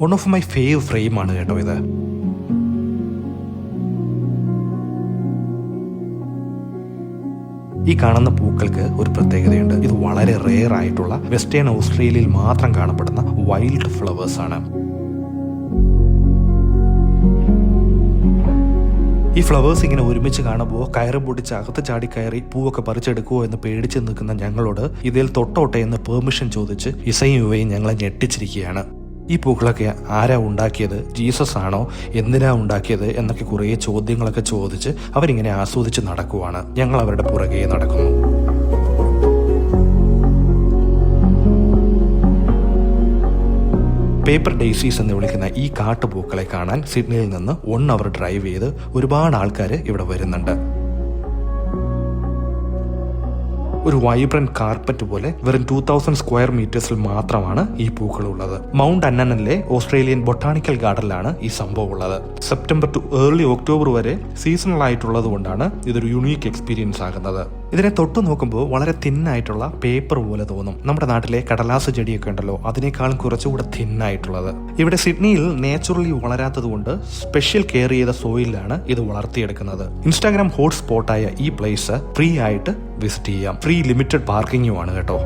One of my fave ഫ്രെയിമാണ് കേട്ടോ ഇത്. ഈ കാണുന്ന പൂക്കൾക്ക് ഒരു പ്രത്യേകതയുണ്ട്. ഇത് വളരെ റെയർ ആയിട്ടുള്ള വെസ്റ്റേൺ ഓസ്ട്രേലിയയിൽ മാത്രം കാണപ്പെടുന്ന വൈൽഡ് ഫ്ലവേഴ്സ് ആണ്. ഈ ഫ്ലവേഴ്സ് ഇങ്ങനെ ഒരുമിച്ച് കാണുമ്പോൾ കയറ് പൊടിച്ച് അകത്ത് ചാടി കയറി പൂവൊക്കെ പറിച്ചെടുക്കുമോ എന്ന് പേടിച്ച് നിൽക്കുന്ന ഞങ്ങളോട് ഇതിൽ തൊട്ടോട്ടെ എന്ന് പെർമിഷൻ ചോദിച്ച് ഇസയും യുവയും ഞങ്ങളെ ഞെട്ടിച്ചിരിക്കുകയാണ്. ഈ പൂക്കളൊക്കെ ആരാ ഉണ്ടാക്കിയത്, ജീസസ് ആണോ, എന്തിനാ ഉണ്ടാക്കിയത് എന്നൊക്കെ കുറേ ചോദ്യങ്ങളൊക്കെ ചോദിച്ച് അവരിങ്ങനെ ആസ്വദിച്ച് നടക്കുവാണ്. ഞങ്ങൾ അവരുടെ പുറകെ നടക്കുന്നു. പേപ്പർ ഡെയ്സീസ് എന്ന് വിളിക്കുന്ന ഈ കാട്ടുപൂക്കളെ കാണാൻ സിഡ്നിയിൽ നിന്ന് 1 അവർ ഡ്രൈവ് ചെയ്ത് ഒരുപാട് ആൾക്കാർ ഇവിടെ വരുന്നുണ്ട്. ഒരു വൈബ്രന്റ് കാർപ്പറ്റ് പോലെ വെറും 2000 സ്ക്വയർ മീറ്റേഴ്സിൽ മാത്രമാണ് ഈ പൂക്കൾ ഉള്ളത്. മൗണ്ട് അന്നനിലെ ഓസ്ട്രേലിയൻ ബൊട്ടാണിക്കൽ ഗാർഡനിലാണ് ഈ സംഭവം ഉള്ളത്. സെപ്റ്റംബർ ടു ഏർലി ഒക്ടോബർ വരെ സീസണൽ ആയിട്ടുള്ളത് കൊണ്ടാണ് ഇതൊരു യുണീക്ക് എക്സ്പീരിയൻസ് ആകുന്നത്. ഇതിനെ തൊട്ടു നോക്കുമ്പോൾ വളരെ തിന്നായിട്ടുള്ള പേപ്പർ പോലെ തോന്നും. നമ്മുടെ നാട്ടിലെ കടലാസ് ചെടിയൊക്കെ ഉണ്ടല്ലോ, അതിനേക്കാളും കുറച്ചുകൂടെ തിന്നായിട്ടുള്ളത്. ഇവിടെ സിഡ്നിയിൽ നാച്ചുറലി വളരാത്തത് കൊണ്ട് സ്പെഷ്യൽ കെയർ ചെയ്ത സോയിലാണ് ഇത് വളർത്തിയെടുക്കുന്നത്. ഇൻസ്റ്റാഗ്രാം ഹോട്ട് സ്പോട്ടായ ഈ പ്ലേസ് ഫ്രീ ആയിട്ട് വിസിറ്റ് ചെയ്യാം. ഫ്രീ ലിമിറ്റഡ് പാർക്കിങ്ങുമാണ് കേട്ടോ.